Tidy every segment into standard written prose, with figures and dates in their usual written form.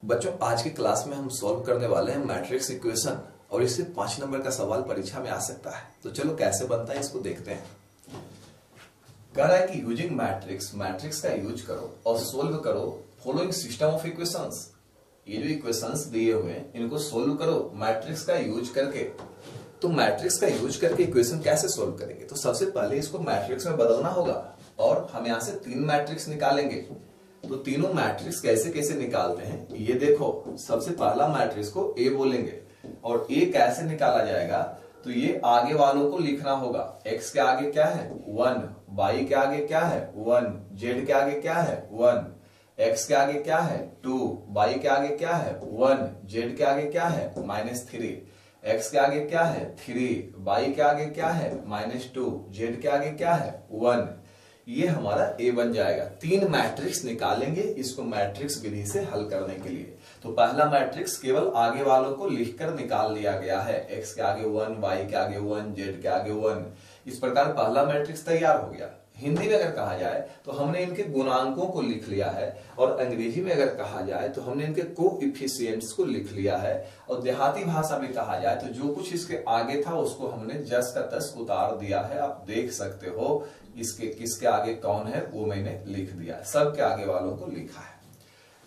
बच्चों, आज की क्लास में हम सॉल्व करने वाले हैं मैट्रिक्स इक्वेशन और इससे 5 नंबर का सवाल परीक्षा में आ सकता है। तो चलो कैसे बनता है इसको देखते हैं। कह रहा है कि यूजिंग मैट्रिक्स का यूज करो और सोल्व करो फॉलोइंग सिस्टम ऑफ इक्वेशंस। ये जो इक्वेशंस दिए हुए हैं इनको सोल्व करो मैट्रिक्स का यूज करके। तो मैट्रिक्स का यूज करके इक्वेशन कैसे सोल्व करेंगे? तो सबसे पहले इसको मैट्रिक्स में बदलना होगा और हम यहां से 3 मैट्रिक्स निकालेंगे। तो तीनों मैट्रिक्स कैसे कैसे निकालते हैं ये देखो। सबसे पहला मैट्रिक्स को ए बोलेंगे और ए कैसे निकाला जाएगा? तो ये आगे वालों को लिखना होगा। x के आगे क्या है 1, y के आगे क्या है 1, z के आगे क्या है 1, x के आगे क्या है 2, y के आगे क्या है 1, z के आगे क्या है -3, x के आगे क्या है 3, y के आगे क्या है -2, z के आगे क्या है 1। ये हमारा ए बन जाएगा। 3 मैट्रिक्स निकालेंगे इसको मैट्रिक्स विधि से हल करने के लिए। तो पहला मैट्रिक्स केवल आगे वालों को लिखकर निकाल लिया गया है। x के आगे 1, y के आगे 1, z के आगे 1। इस प्रकार पहला मैट्रिक्स तैयार हो गया। हिंदी में अगर कहा जाए तो हमने इनके गुणांकों को लिख लिया है और अंग्रेजी में अगर कहा जाए तो हमने इनके कोएफिशिएंट्स को लिख लिया है। और देहाती भाषा में कहा जाए तो जो कुछ इसके आगे था उसको हमने जस का तस उतार दिया है। आप देख सकते हो इसके किसके आगे कौन है वो मैंने लिख दिया है। सबके आगे वालों को लिखा है।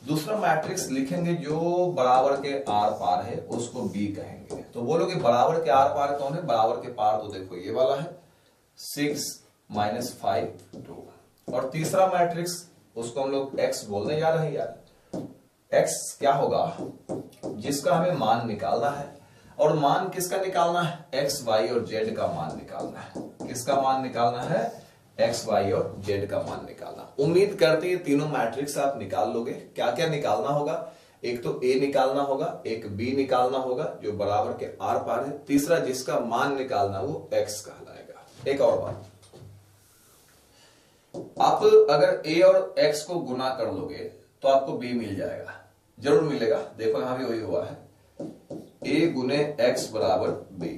दूसरा मैट्रिक्स लिखेंगे जो बराबर के आर पार है उसको बी कहेंगे। तो बोलोगे बराबर के आर पार कौन है? बराबर के पार तो देखो ये वाला है 6 -5 2। और तीसरा मैट्रिक्स उसको हम लोग x बोलने जा रहे हैं यार। x क्या होगा? जिसका हमें मान निकालना है। और मान किसका निकालना है? x, y और z का मान निकालना है। किसका मान निकालना है? x, y और z का मान निकालना। उम्मीद करते हैं तीनों मैट्रिक्स आप निकाल लोगे। क्या क्या निकालना होगा? एक तो a निकालना होगा, एक b निकालना होगा जो बराबर के आर पार है, तीसरा जिसका मान निकालना वो x कहलाएगा। एक और बात, आप अगर a और x को गुना कर लोगे तो आपको b मिल जाएगा, जरूर मिलेगा। देखो यहां भी वही हुआ है, a गुने x बराबर b,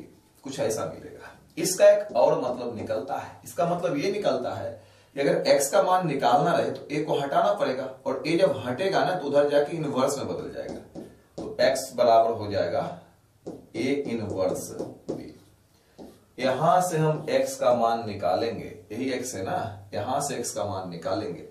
कुछ ऐसा मिलेगा। इसका एक और मतलब निकलता है। इसका मतलब ये निकलता है कि अगर x का मान निकालना रहे तो a को हटाना पड़ेगा और a जब हटेगा ना तो उधर जाके इनवर्स में बदल जाएगा। तो x बराबर हो जाएगा a इनवर्स b। यहां से हम x का मान निकालेंगे, यही x है ना, यहां से x का मान निकालेंगे।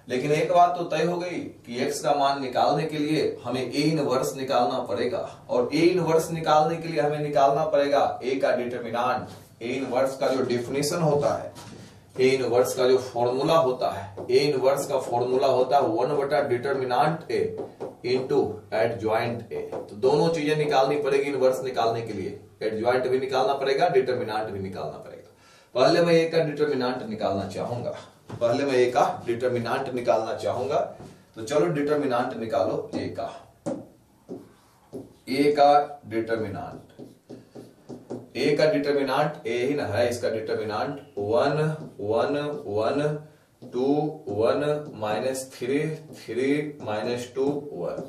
लेकिन एक बात तो तय हो गई कि x का मान निकालने के लिए हमें a इनवर्स निकालना पड़ेगा और a इनवर्स निकालने के लिए हमें निकालना पड़ेगा a का डिटरमिनेंट। a इनवर्स का जो डेफिनेशन होता है, a इनवर्स का जो फॉर्मूला होता है, a इनवर्स का फॉर्मूला होता है 1 determinant a into adjoint a। तो दोनों चीजें निकालनी पड़ेगी इनवर्स निकालने के लिए। एडजॉइंट भी निकालना पड़ेगा, डिटरमिनेंट भी निकालना पड़ेगा। पहले मैं a का डिटरमिनेंट निकालना चाहूंगा। तो चलो डिटरमिनेंट निकालो a का। a का डिटरमिनेंट a ही ना है, इसका डिटरमिनेंट 1 1 1 2 1 -3 3 -2 1।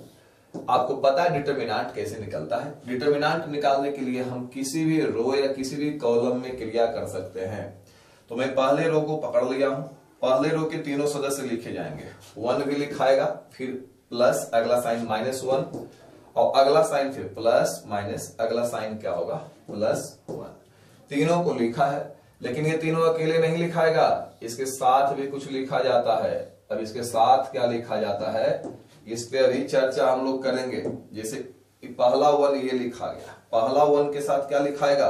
आपको पता है डिटरमिनेंट कैसे निकलता है। डिटरमिनेंट निकालने के लिए हम किसी भी रो या किसी भी कॉलम में क्रिया कर सकते हैं। तो मैं पहले रो को पकड़ लिया हूं। पहले रो के तीनों सदस्य लिखे जाएंगे। 1 भी लिखाएगा, फिर प्लस अगला साइन -1 और अगला साइन फिर प्लस माइनस, अगला साइन क्या होगा +1। तीनों को लिखा है, लेकिन ये तीनों अकेले नहीं लिखाएगा, इसके साथ भी कुछ लिखा जाता है। अब इसके साथ क्या लिखा जाता है इस पे अभी चर्चा हम लोग करेंगे। जैसे पहला 1 ये लिखा गया, पहला 1 के साथ क्या लिखाएगा?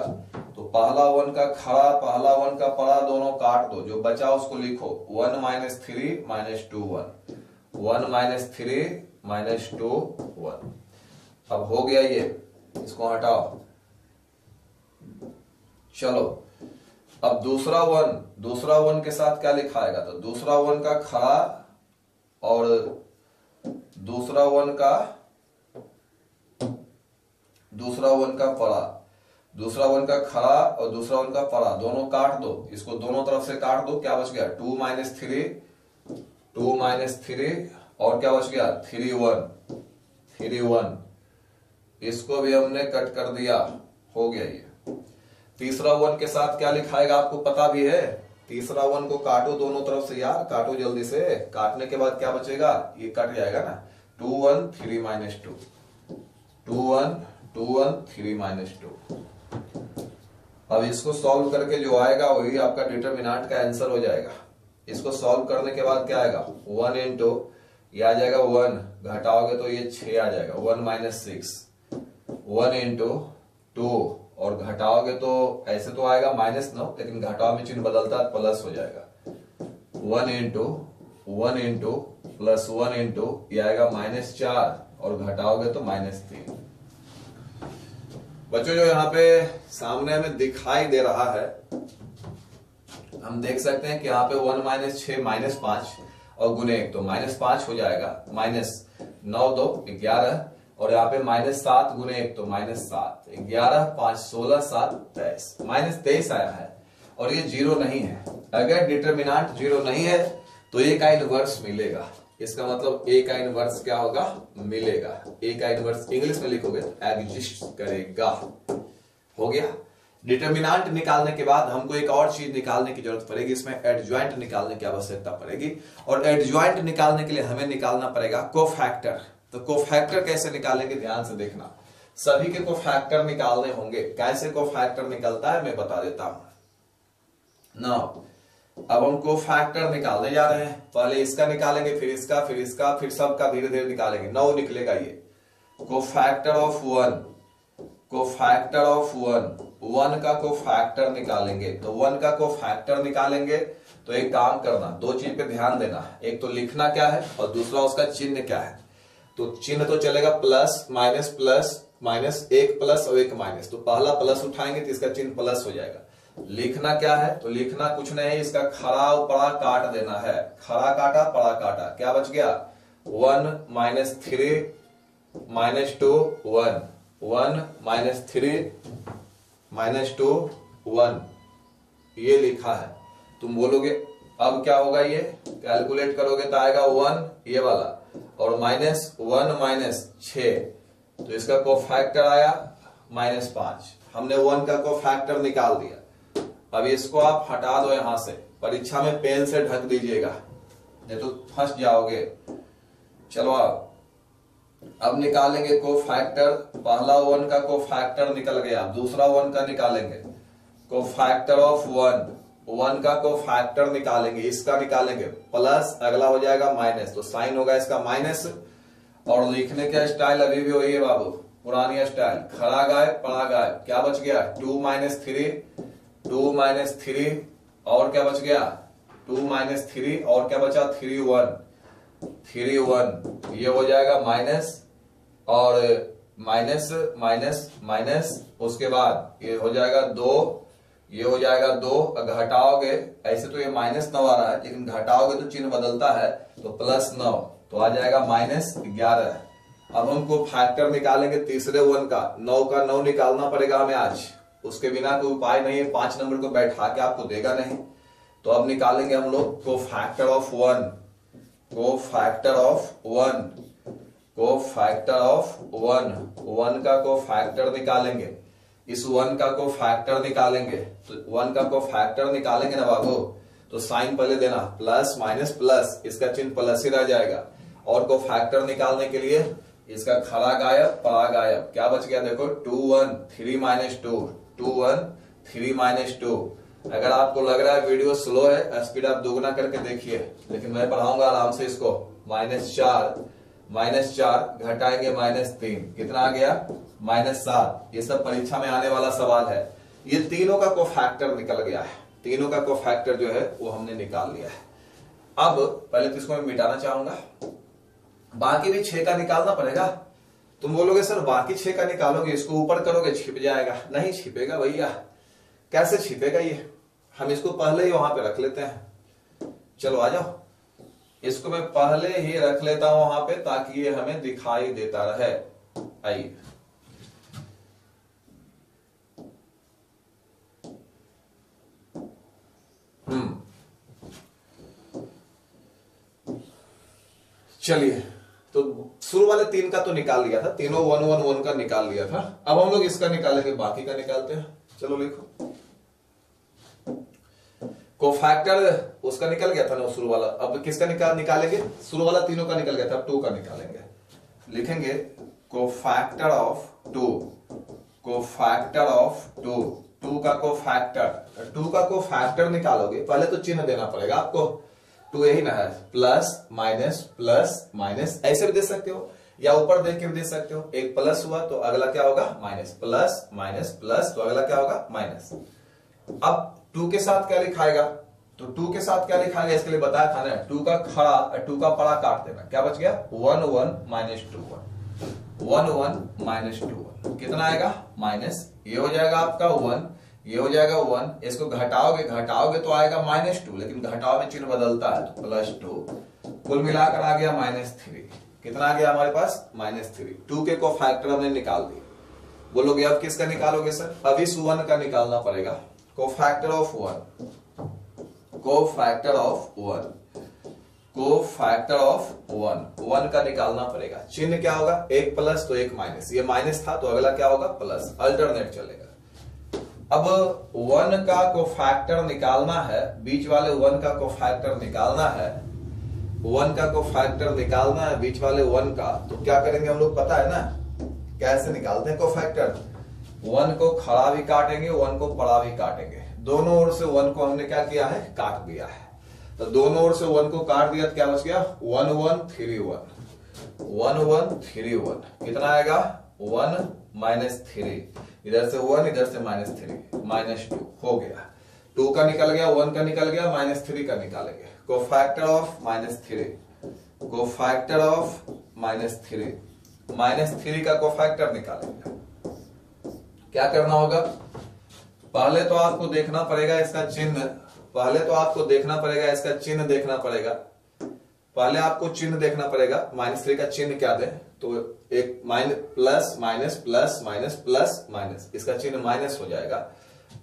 तो पहला 1 का खड़ा, पहला 1 का पड़ा, दोनों काट दो, जो बचा उसको लिखो 1 -3 -2 1 1 -3 -2 1। अब हो गया ये, इसको हटाओ। चलो अब दूसरा 1 के साथ क्या लिखाएगा? तो दूसरा 1 का खड़ा और दूसरा 1 का पड़ा, दूसरा 1 का खड़ा और दूसरा 1 का पड़ा, दोनों काट दो, इसको दोनों तरफ से काट दो। क्या बच गया 2 -3 और क्या बच गया 3 1। इसको भी हमने कट कर दिया, हो गया ये। तीसरा 1 के साथ क्या लिखाएगा आपको पता भी है। तीसरा 1 को काटो दोनों तरफ से यार, काटो जल्दी से। काटने के बाद क्या बचेगा? ये कट जाएगा ना, 2 1 3 माइनस 2, 2 1 2 1 3 माइनस 2। अब इसको सॉल्व करके जो आएगा वही आपका डिटरमिनेंट का आंसर हो जाएगा। इसको सॉल्व करने के बाद क्या आएगा, 1 इंटू ये आ जाएगा 1, घटाओगे तो ये 6 आ जाएगा, 1 माइनस 6, 1 इंटू 2 और घटाओगे तो ऐसे तो आएगा -9, लेकिन घटाओ में चिन्ह बदलता है प्लस हो जाएगा। 1 इंटू प्लस 1 इंटू ये आएगा -4 और घटाओगे तो -3। बच्चों जो यहाँ पे सामने हमें दिखाई दे रहा है, हम देख सकते हैं कि यहाँ पे 1 माइनस 6 -5 और गुने 1 तो -5 हो जाएगा, -9 2 11 और यहाँ पे -7 गुने 1 तो -7, 11 5 16 7 23, -23 आया है और ये 0 नहीं है। अगर डिटरमिनेंट 0 नहीं है तो ए का इनवर्स मिलेगा। इसका मतलब ए का इनवर्स क्या होगा, मिलेगा। ए का इनवर्स इंग्लिश में लिखोगे तो एग्जिस्ट करेगा। हो गया। डिटरमिनेंट निकालने के बाद हमको एक और चीज निकालने की जरूरत पड़ेगी, इसमें एडजॉइंट निकालने की आवश्यकता पड़ेगी और एडजॉइंट निकालने के लिए हमें निकालना पड़ेगा कोफैक्टर। तो कोफैक्टर कैसे निकालेंगे ध्यान से देखना, सभी के कोफैक्टर निकालने होंगे। कैसे कोफैक्टर निकलता है मैं बता देता हूं। नाउ अब हम कोफैक्टर निकालने जा रहे हैं। पहले इसका निकालेंगे, फिर इसका, फिर इसका, फिर सबका धीरे धीरे निकालेंगे। 9 निकलेगा ये। कोफैक्टर ऑफ 1, कोफैक्टर ऑफ 1 का कोफैक्टर निकालेंगे। तो 1 का कोफैक्टर निकालेंगे तो एक काम करना, दो चीज पे ध्यान देना, एक तो लिखना क्या है और दूसरा उसका चिन्ह क्या है। तो चिन्ह तो चलेगा प्लस माइनस, एक प्लस और एक माइनस। तो पहला प्लस उठाएंगे तो इसका चिन्ह प्लस हो जाएगा। लिखना क्या है, तो लिखना कुछ नहीं, इसका खड़ा और पड़ा काट देना है। खड़ा काटा, पड़ा काटा, क्या बच गया, 1 -3 -2 1, 1 -3 -2 1 ये लिखा है। तुम बोलोगे अब क्या होगा, ये कैलकुलेट करोगे तो आएगा 1 ये वाला और -1 -6, तो इसका कोफैक्टर आया -5। हमने 1 का कोफैक्टर निकाल दिया। अब इसको आप हटा दो यहां से, परीक्षा में पेन से ढक दीजिएगा नहीं तो फंस जाओगे। चलो अब निकालेंगे कोफैक्टर। पहला 1 का कोफैक्टर निकल गया, दूसरा 1 का निकालेंगे। कोफैक्टर ऑफ 1 का कोफैक्टर निकालेंगे, इसका निकालेंगे प्लस, अगला हो जाएगा माइनस, तो साइन होगा इसका माइनस। और लिखने का स्टाइल अभी भी वही है बाबू, पुरानी स्टाइल, खड़ा गायब पड़ा गायब। क्या बच गया, 2 -3 और क्या बच गया, 2 -3 और क्या बचा, 3 1 ये हो जाएगा माइनस और माइनस, उसके बाद ये हो जाएगा 2, ये हो जाएगा 2, घटाओगे ऐसे तो ये -9 आ रहा है, लेकिन घटाओगे तो चिन्ह बदलता है तो +9, तो आ जाएगा -11। अब हमको फैक्टर निकालेंगे तीसरे 1 का 9 निकालना पड़ेगा हमें आज, उसके बिना कोई उपाय नहीं है। 5 नंबर को बैठा के आपको देगा नहीं। तो अब निकालेंगे हम लोग कोफैक्टर ऑफ 1, कोफैक्टर ऑफ 1 का कोफैक्टर निकालेंगे। इस 1 का कोफैक्टर निकालेंगे तो 1 का कोफैक्टर निकालेंगे ना बाबू, तो साइन पहले देना, प्लस माइनस प्लस, इसका चिन्ह प्लस ही रह जाएगा। और कोफैक्टर निकालने के लिए इसका खड़ा गायब पड़ा गायब, क्या बच गया देखो, 2 1 3 -2। अगर आपको लग रहा है वीडियो स्लो है, स्पीड आप दोगुना करके देखिए, लेकिन मैं पढ़ाऊंगा आराम से इसको। -4 घटाएंगे -3, कितना आ गया, -7। ये सब परीक्षा में आने वाला सवाल है। ये तीनों का कोफैक्टर निकल गया है, तीनों का कोफैक्टर जो है वो हमने निकाल लिया है। अब पहले तो इसको मैं मिटाना चाहूंगा, बाकी भी 6 का निकालना पड़ेगा। तुम बोलोगे सर बाकी 6 का निकालोगे, इसको ऊपर करोगे छिप जाएगा। नहीं छिपेगा भैया, कैसे छिपेगा ये, हम इसको पहले ही वहां पे रख लेते हैं। चलो आ जाओ, इसको मैं पहले ही रख लेता हूं वहां पे ताकि ये हमें दिखाई देता रहे। आइए चलिए, तो शुरू वाले 3 का तो निकाल लिया था, तीनों 1 1 1 का निकाल लिया था। अब हम लोग इसका निकालेंगे, बाकी का निकालते हैं। चलो लिखो, कोफैक्टर उसका निकल गया था ना शुरू वाला, अब किसका निकालेंगे, शुरू वाला तीनों का निकल गया था, अब 2 का निकालेंगे। लिखेंगे cofactor of two, cofactor of two, two का कोफैक्टर, टू का कोफैक्टर निकालोगे पहले तो चिन्ह देना पड़ेगा आपको, टू यही ना है, प्लस माइनस ऐसे भी दे सकते हो या ऊपर देख के भी दे सकते हो। एक प्लस हुआ तो अगला क्या होगा माइनस, प्लस माइनस प्लस तो अगला क्या होगा माइनस। अब टू के साथ क्या लिखाएगा, तो टू के साथ क्या लिखाएगा इसके लिए बताया था ना, टू का खड़ा टू का पड़ा काट देना, क्या बच गया 1 1 माइनस 2 1 1 माइनस 2 1 कितना आएगा माइनस, ये हो जाएगा आपका 1, ये हो जाएगा 1, इसको घटाओगे तो आएगा माइनस 2, लेकिन घटाओ में चिन्ह बदलता है तो प्लस 2, कुल मिलाकर आ गया माइनस 3। कितना आ गया हमारे पास माइनस 3। टू के कोफैक्टर हमने निकाल दिए। बोलोगे अब किसका निकालोगे सर, अब इस 1 का निकालना पड़ेगा, cofactor of 1, cofactor of 1, cofactor of 1 का निकालना पड़ेगा। चिन्ह क्या होगा, एक प्लस तो एक माइनस, ये माइनस था तो अगला क्या होगा प्लस, अल्टरनेट चलेगा। अब 1 का कोफैक्टर निकालना है, बीच वाले 1 का कोफैक्टर निकालना है, 1 का कोफैक्टर निकालना है बीच वाले 1 का, तो क्या करेंगे हम लोग पता है ना कैसे निकालते हैं कोफैक्टर। 1 को खड़ा भी काटेंगे 1 को पड़ा भी काटेंगे, दोनों ओर से 1 को हमने क्या किया है काट दिया है, तो दोनों ओर से 1 को काट दिया तो क्या बच गया 1 1 3 1 1 1 3 1 कितना आएगा 1 माइनस 3, इधर से 1 इधर से माइनस 3 माइनस 2 हो गया, 2 का निकल गया 1 का निकल गया माइनस 3 का निकालेंगे, cofactor of minus 3, cofactor of minus 3 का कोफैक्टर निकालेंगे। क्या करना होगा, पहले तो आपको देखना पड़ेगा इसका चिन्ह, पहले तो आपको देखना पड़ेगा इसका चिन्ह देखना पड़ेगा, पहले आपको चिन्ह देखना पड़ेगा माइनस 3 का चिन्ह क्या दे, तो एक minus plus minus plus minus plus minus, इसका चिन्ह माइनस हो जाएगा।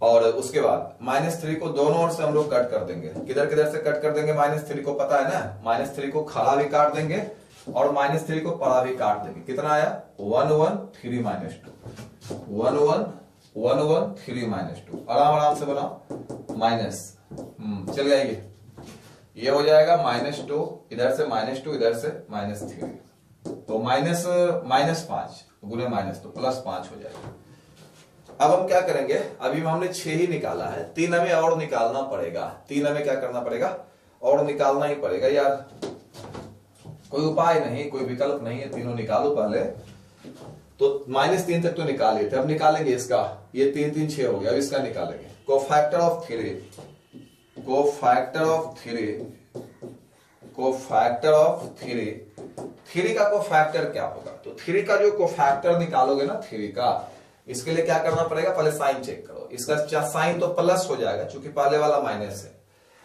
और उसके बाद माइनस 3 को दोनों ओर से हम लोग कट कर देंगे, किधर किधर से कट कर देंगे माइनस 3 को पता है ना, माइनस 3 को खड़ा भी काट देंगे और माइनस 3 को पड़ा भी काट देंगे। कितना आया 1 1 3 माइनस 2 1 1 1 1 3 माइनस 2, आराम आराम से बनाओ माइनस, चल गया ये हो जाएगा माइनस 2, इधर से माइनस 2 इधर से माइनस 3, तो माइनस 5 गुने माइनस तो प्लस 5 हो जाएगा। अब हम क्या करेंगे, अभी हमने 6 ही निकाला है, 3 हमें और निकालना पड़ेगा, 3 हमें क्या करना पड़ेगा और निकालना ही पड़ेगा यार, कोई उपाय नहीं कोई विकल्प नहीं है, तीनों निकालो पहले। तो माइनस 3 तक तो निकाले थे, अब निकालेंगे इसका, ये 3 3 6 हो गया, अब इसका निकालेंगे cofactor of 3, cofactor of 3, cofactor of 3 का कोफैक्टर क्या होगा, तो 3 का जो कोफैक्टर निकालोगे ना 3 का, इसके लिए क्या करना पड़ेगा पहले साइन चेक करो, इसका साइन तो प्लस हो जाएगा क्योंकि पहले वाला माइनस है।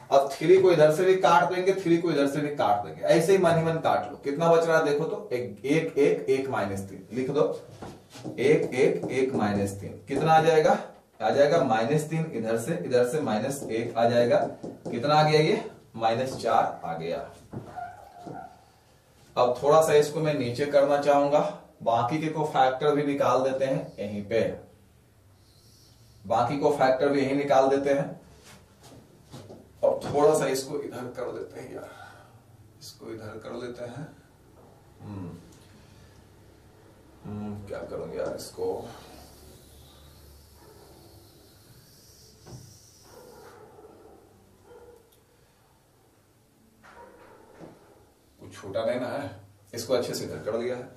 अब 3 को इधर से भी काट देंगे 3 को इधर से भी काट देंगे, ऐसे ही मन ही मन काट लो, कितना बच रहा है देखो तो 1 1 1 माइनस 3 लिख दो, 1 1 1 माइनस 3 कितना आ जाएगा माइनस 3, इधर से माइनस 1 आ जाएगा, कितना आ गया ये माइनस 4 आ गया। अब थोड़ा सा इसको मैं नीचे करना चाहूंगा, बाकी के को फैक्टर भी निकाल देते हैं यहीं पे, बाकी को फैक्टर भी यहीं निकाल देते हैं, और थोड़ा सा इसको इधर कर देते हैं यार, इसको इधर कर लेते हैं। क्या करूं यार इसको, कुछ छोटा नहीं ना है, इसको अच्छे से इधर कर दिया है।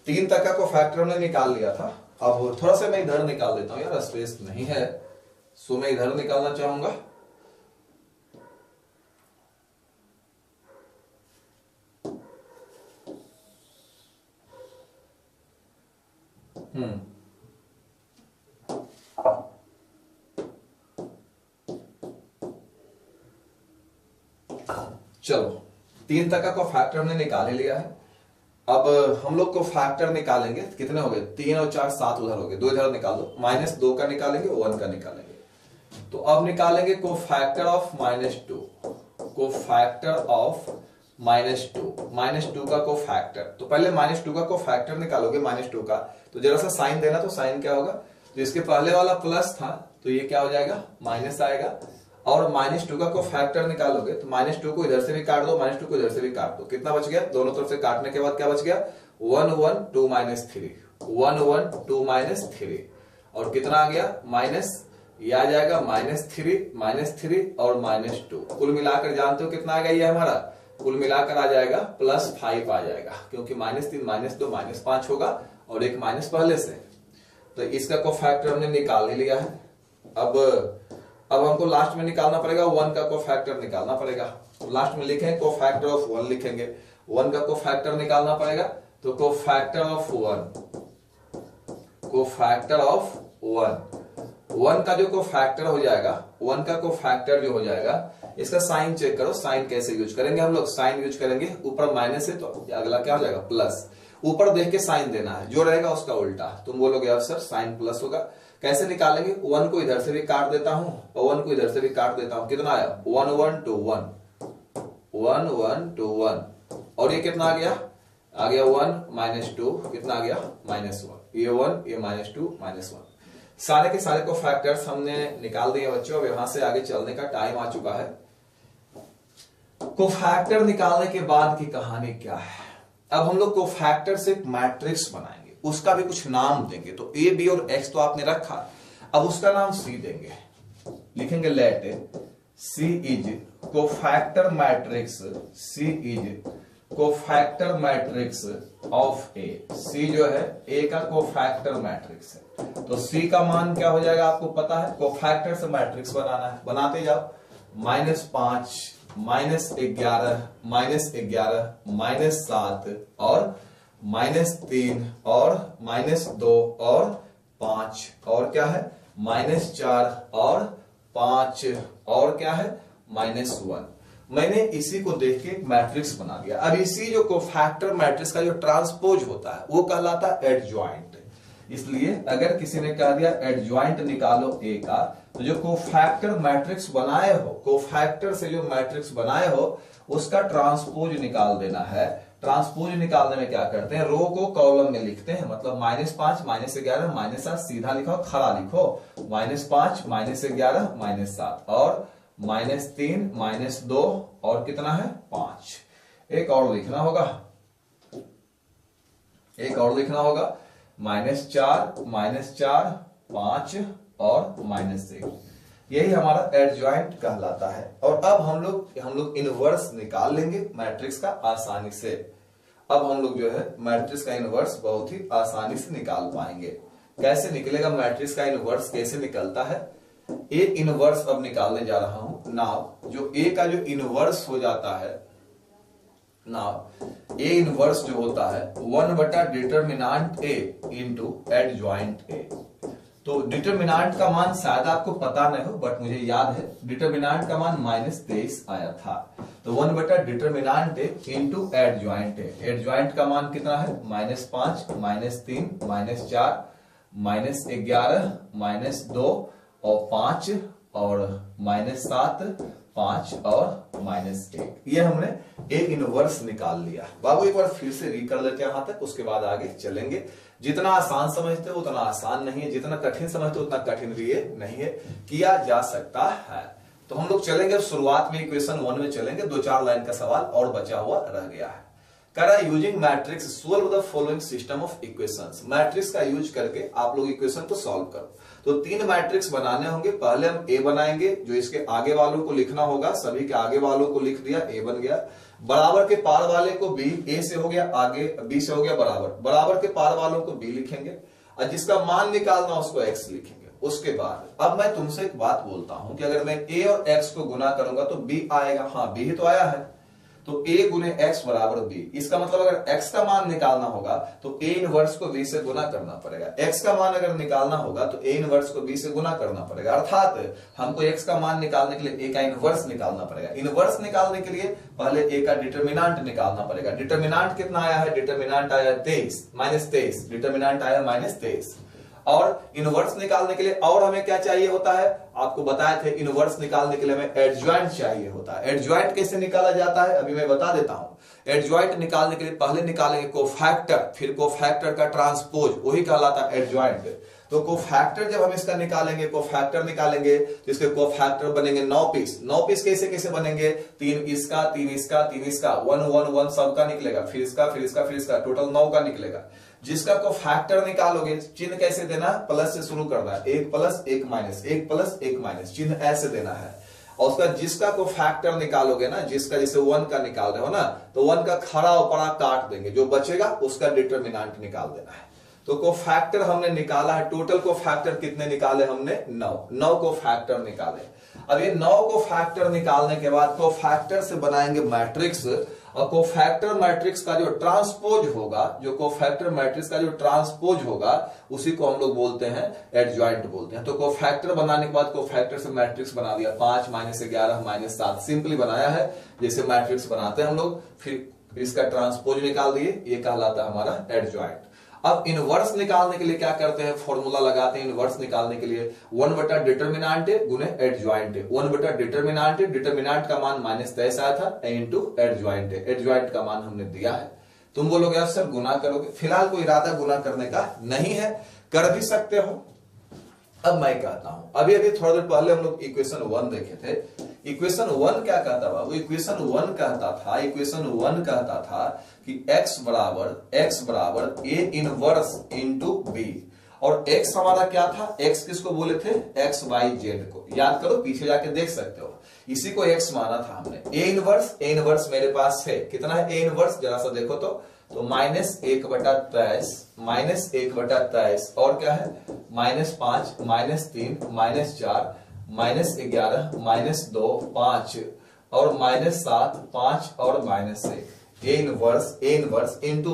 3 तक का को फैक्टर ने निकाल लिया था, अब थोड़ा सा मैं इधर निकाल देता हूं यार, स्पेस नहीं है सो मैं इधर निकालना चाहूंगा। चलो 3 तक का को फैक्टर ने निकाल लिया है, अब हम लोग को फैक्टर निकालेंगे, कितने हो गए 3 और 4 7 उधर हो गए, 2 इधर निकाल दो, -2 का निकालेंगे 1 का निकालेंगे। तो अब निकालेंगे को फैक्टर ऑफ -2, को फैक्टर ऑफ -2 का को फैक्टर, तो पहले -2 का को फैक्टर निकालोगे -2 का, तो जरा सा साइन देना, तो साइन क्या होगा, तो इसके पहले वाला प्लस था तो ये क्या हो जाएगा माइनस आएगा, और -2 का कोफैक्टर निकालोगे तो -2 को इधर से भी काट दो, -2 को इधर से भी काट दो, कितना बच गया? दोनों तरफ से काटने के बाद क्या बच गया? 1 1 2 -3, 1 1 2 -3 और कितना आ गया? माइनस, ये आ जाएगा -3 और -2, कुल मिलाकर जानते हो कितना आ गया? ये हमारा कुल मिलाकर आ जाएगा +5 आ जाएगा, क्योंकि -3 -2 -5 होगा और एक माइनस पहले से, तो इसका कोफैक्टर हमने निकाल ही लिया है। अब हमको लास्ट में निकालना पड़ेगा 1 का कोफैक्टर निकालना पड़ेगा, तो लास्ट में लिखेंगे कोफैक्टर ऑफ 1 लिखेंगे, 1 का कोफैक्टर निकालना पड़ेगा, तो कोफैक्टर ऑफ 1 का जो कोफैक्टर हो जाएगा, 1 का कोफैक्टर जो हो जाएगा, इसका साइन चेक करो, साइन कैसे यूज करेंगे हम लोग? साइन यूज करेंगे, ऊपर माइनस है तो अगला क्या हो जाएगा? प्लस, ऊपर देख के साइन देना है, जो रहेगा उसका उल्टा। तुम बोलोगे अब सर साइन प्लस होगा, कैसे निकालेंगे? 1 को इधर से भी काट देता हूं और 1 को इधर से भी काट देता हूं, कितना आया? 1 1 2 1, 1 1 2 1 और ये कितना आ गया? 1 -2, कितना आ गया? -1, ये 1 ये -2 -1, सारे के सारे को फैक्टर्स हमने निकाल दिए बच्चों। अब यहां से आगे चलने का टाइम आ चुका है। कोफैक्टर निकालने के बाद की कहानी क्या है? अब हम लोग कोफैक्टर से एक मैट्रिक्स बनाएंगे, उसका भी कुछ नाम देंगे। तो ए बी और एक्स तो आपने रखा, अब उसका नाम सी देंगे, लिखेंगे let C is cofactor matrix, C is cofactor matrix of A. C जो है ए का कोफैक्टर मैट्रिक्स है, तो सी का मान क्या हो जाएगा आपको पता है? कोफैक्टर से मैट्रिक्स बनाना है, बनाते जाओ। -5 -11 -11 -7 और -3 और -2 और 5 और क्या है? -4 और 5 और क्या है? -1। मैंने इसी को देख के मैट्रिक्स बना दिया। अब इसी जो कोफैक्टर मैट्रिक्स का जो ट्रांसपोज होता है वो कहलाता है एडजॉइंट। इसलिए अगर किसी ने कह दिया एडजॉइंट निकालो ए का, तो जो कोफैक्टर मैट्रिक्स बनाए हो, कोफैक्टर से जो मैट्रिक्स बनाए हो उसका ट्रांसपोज निकाल देना है। ट्रांसपोज निकालने में क्या करते हैं? रो को कॉलम में लिखते हैं, मतलब -5 -11 -7 सीधा लिखो, खड़ा लिखो, -5 -11 -7 और -3 -2 और कितना है? 5। एक और लिखना होगा, -4 5 और -1। यही हमारा एडजॉइंट कहलाता है। और अब हम लोग इनवर्स निकाल लेंगे मैट्रिक्स का आसानी से। अब हम लोग जो है मैट्रिक्स का इनवर्स बहुत ही आसानी से निकाल पाएंगे। कैसे निकलेगा मैट्रिक्स का इनवर्स, कैसे निकलता है? ए इनवर्स अब निकालने जा रहा हूं। नाउ जो ए का जो इनवर्स हो जाता है, नाउ ए इनवर्स जो होता है 1/डिटर्मिनेंट ए इंटू एडजॉइंट ए। तो डिटर्मिनेंट का मान शायद आपको पता नहीं हो, बट मुझे याद है डिटर्मिनेंट का मान -23 आया था। तो 1/डिटर्मिनेंट ए इंटू एडजॉइंट ए। एडजॉइंट का मान कितना है? -5 -3 -4 -11 -2 और 5 और -7 5 और -1। ये हमने ए इनवर्स निकाल लिया। बाबू एक बार फिर से रीड कर लेते हैं यहां तक, उसके बाद आगे चलेंगे। जितना आसान समझते हो उतना आसान नहीं है, जितना कठिन समझते हो उतना कठिन भी नहीं है, किया जा सकता है। तो हम लोग चलेंगे अब शुरुआत में इक्वेशन 1 में चलेंगे। 2-4 लाइन का सवाल और बचा हुआ रह गया है। कह रहा है using matrix solve the following system of equations. Matrix का यूज करके आप लोग इक्वेशन को सॉल्व करो। तो 3 मैट्रिक्स बनाने होंगे। पहले हम ए बनाएंगे, जो इसके आगे वालों को लिखना होगा, सभी के आगे वालों को लिख दिया, ए बन गया। बराबर के पार वाले को बी, ए से हो गया आगे, बी से हो गया बराबर, बराबर के पार वालों को बी लिखेंगे और जिसका मान निकालना उसको एक्स लिखेंगे। उसके बाद अब मैं तुमसे एक बात बोलता हूं कि अगर मैं ए और एक्स को गुना करूंगा तो बी आएगा। हाँ, बी ही तो आया है, तो a गुने x बराबर b। इसका मतलब अगर x का मान निकालना होगा तो a इनवर्स को b से गुना करना पड़ेगा। x का मान अगर निकालना होगा तो a इनवर्स को b से गुना करना पड़ेगा। अर्थात हमको x का मान निकालने के लिए a का इनवर्स निकालना पड़ेगा। इनवर्स निकालने के लिए पहले a का डिटर्मिनेंट निकालना पड़ेगा। डिटर्मिनेंट कितना आया है? डिटर्मिनेंट आया 23 -23, डिटर्मिनेंट आया -23। और इनवर्स निकालने के लिए और हमें क्या चाहिए होता है? आपको बताए थे इनवर्स निकालने के लिए हमें एडजॉइंट चाहिए होता है। एडजॉइंट कैसे निकाला जाता है अभी मैं बता देता हूं। एडजॉइंट निकालने के लिए पहले निकालेंगे कोफैक्टर, फिर कोफैक्टर का ट्रांसपोज, वही कहलाता है एडजॉइंट। तो कोफैक्टर जब हम इसका निकालेंगे, कोफैक्टर निकालेंगे तो इसके कोफैक्टर बनेंगे 9 पीस। 9 पीस कैसे कैसे बनेंगे, 3 इसका 3 इसका 3 इसका 1 1 1 सबका निकलेगा, फिर इसका फिर इसका फिर इसका, टोटल 9 का निकलेगा। जिसका कोफैक्टर निकालोगे चिन्ह कैसे देना, प्लस से शुरू करना है, 1 प्लस 1 माइनस, 1 प्लस 1 माइनस, चिन्ह ऐसे देना है। और उसका जिसका को फैक्टर निकालोगे ना, जिसका जैसे 1 का निकाल रहे हो ना, तो 1 का खड़ा और पड़ा काट देंगे, जो बचेगा उसका डिटरमिनेंट निकाल देना है। तो को फैक्टर हमने निकाला है, टोटल को फैक्टर कितने निकाले हमने, 9 को फैक्टर निकाले। अब ये 9 को फैक्टर निकालने के बाद को फैक्टर से बनाएंगे मैट्रिक्स, और कोफैक्टर मैट्रिक्स का जो ट्रांसपोज होगा, जो कोफैक्टर मैट्रिक्स का जो ट्रांसपोज होगा उसी को हम लोग बोलते हैं एडजॉइंट बोलते हैं। तो कोफैक्टर बनाने के बाद कोफैक्टर से मैट्रिक्स बना दिया, 5 माइनस 11 माइनस 7, सिंपली बनाया है जैसे मैट्रिक्स बनाते हैं हम लोग, फिर इसका ट्रांसपोज निकाल दिए, ये कहलाता है हमारा एडजॉइंट। अब इनवर्स निकालने के लिए क्या करते हैं, फॉर्मूला लगाते हैं इनवर्स निकालने के लिए, 1 बटा डिटरमिनेंट गुने एडजॉइंट, 1 बटा डिटरमिनेंट, डिटरमिनेंट का मान -23 आया था, इंटू एडजॉइंट, एडजॉइंट का मान हमने दिया है। तुम बोलोगे यार सर गुना करोगे, फिलहाल कोई इरादा गुना करने का नहीं है, कर भी सकते हो। अब मैं कहता हूं, अभी थोड़ा देर पहले हम लोग इक्वेशन 1 देखे थे। इक्वेशन 1 क्या कहता बाबू, इक्वेशन 1 कहता था कि x बराबर a इनवर्स इंटू बी, और x हमारा क्या था, x किसको बोले थे, x y z को, याद करो पीछे जाके देख सकते हो, इसी को x माना था हमने। a इनवर्स मेरे पास है, कितना है a इनवर्स, जरा सा देखो तो -1 बटा 23 और क्या है -5 -3 -4 -11 -2 5 और -7 5 और -1, ए इनवर्स इंटू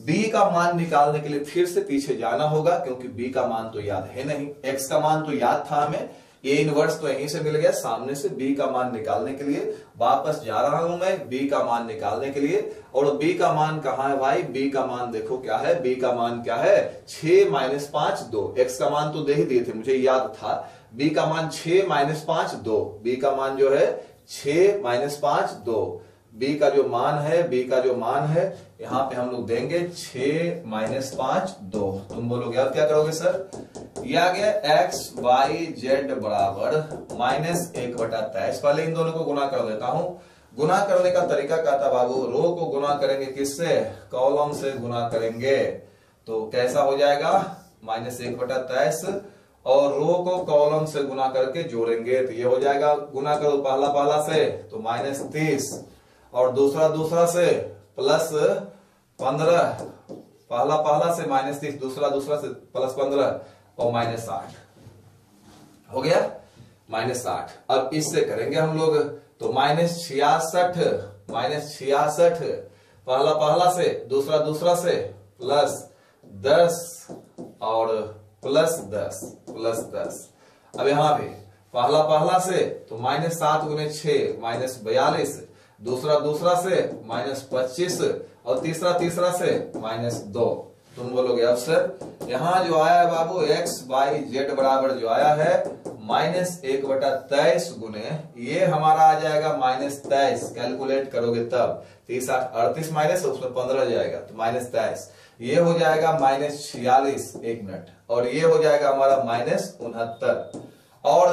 बी का मान निकालने के लिए फिर से पीछे जाना होगा, क्योंकि बी का मान तो याद है नहीं, एक्स का मान तो याद था हमें, ए इनवर्स तो यहीं से मिल गया सामने से, बी का मान निकालने के लिए वापस जा रहा हूं मैं बी का मान निकालने के लिए। और बी का मान कहां है भाई, बी का मान देखो क्या है, बी का मान क्या है, 6 - 5 2, एक्स का मान तो दे ही दिए थे मुझे याद था, बी का मान 6 - 5 2, बी का मान जो है 6 - 5 2, बी का जो मान है यहां पे हम लोग देंगे 6 - 5 2। तुम बोलोगे अब क्या करोगे सर, ये आ गया x y z बराबर -1 बटा 23। पहले इन दोनों को गुना कर देता हूं। गुना करने का तरीका क्या था बाबू, रो को गुना करेंगे किससे, कॉलम से गुना करेंगे, तो कैसा हो जाएगा -1 बटा 23, और रो को कॉलम से गुना करके जोड़ेंगे तो ये हो जाएगा, गुना करो पहला से तो -30 और दूसरा से +15, पहला से -30, दूसरा से +15 और -60 हो गया, -60। अब इससे करेंगे हम लोग तो -66 पहला से दूसरा से +10 और +10। अब यहां पे पहला से तो -7 गुने 6 -42, दूसरा से -25 और तीसरा से -2। तुम बोलोगे अब सर यहां जो आया है बाबू x y z बराबर जो आया है -1 बटा 23 गुने, ये हमारा आ जाएगा -23, कैलकुलेट करोगे तब 30 38 माइनस उसमें 15 जाएगा तो -23, ये हो जाएगा -46, 1 मिनट, और ये हो जाएगा हमारा -69। और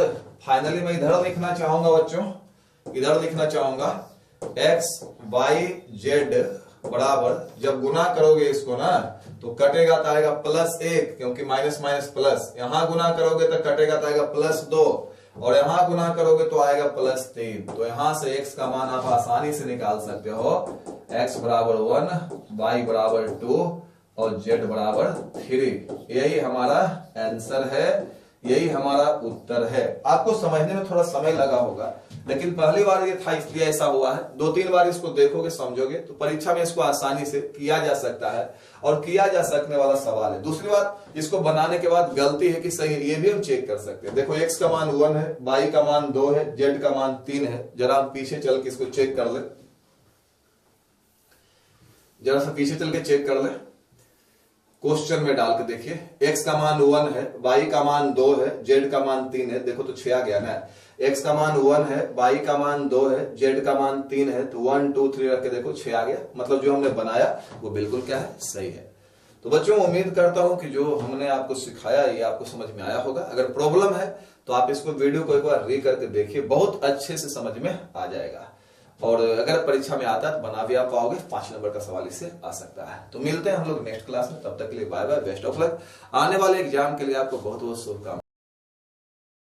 फाइनली मैं इधर लिखना चाहूंगा बच्चों, इधर लिखना चाहूंगा x y z बराबर, जब गुना करोगे इसको ना तो कटेगा तो आएगा +1, क्योंकि माइनस प्लस, यहां गुना करोगे तो कटेगा तो आएगा +2, और यहां गुना करोगे तो आएगा +3। तो यहां से x का मान आप आसानी से निकाल सकते हो, x बराबर 1, y बराबर 2 और z बराबर 3। यही हमारा आंसर है, यही हमारा उत्तर है। आपको समझने में थोड़ा समय लगा होगा, लेकिन पहली बार ये था इसलिए ऐसा हुआ है, 2-3 बार इसको देखोगे समझोगे तो परीक्षा में इसको आसानी से किया जा सकता है, और किया जा सकने वाला सवाल है। दूसरी बात, इसको बनाने के बाद गलती है कि सही है ये भी हम चेक कर सकते हैं। देखो x का मान 1 है, y का मान 2 है, z का मान 3 है, जरा हम पीछे चल के इसको चेक कर ले, जरा सा पीछे चल के चेक कर ले, क्वेश्चन में डाल के देखिए, x का मान 1 है, y का मान 2 है, z का मान 3 है, देखो तो 6 आ गया ना, x का मान 1 है, y का मान 2 है, z का मान 3 है, तो 1 2 3 रख के देखो 6 आ गया, मतलब जो हमने बनाया वो बिल्कुल क्या है, सही है। तो बच्चों उम्मीद करता हूं कि जो हमने आपको सिखाया ये आपको समझ में आया होगा। अगर प्रॉब्लम है तो आप इसको वीडियो को एक बार री करके देखिए, बहुत अच्छे से समझ में आ जाएगा। और अगर परीक्षा में आता है तो बना भी आप पाओगे, 5 नंबर का सवाल इससे आ सकता है। तो मिलते हैं हम लोग नेक्स्ट क्लास में, तब तक के लिए bye bye, best of luck. आने वाले एग्जाम के लिए आपको बहुत बहुत शुभकामनाएं।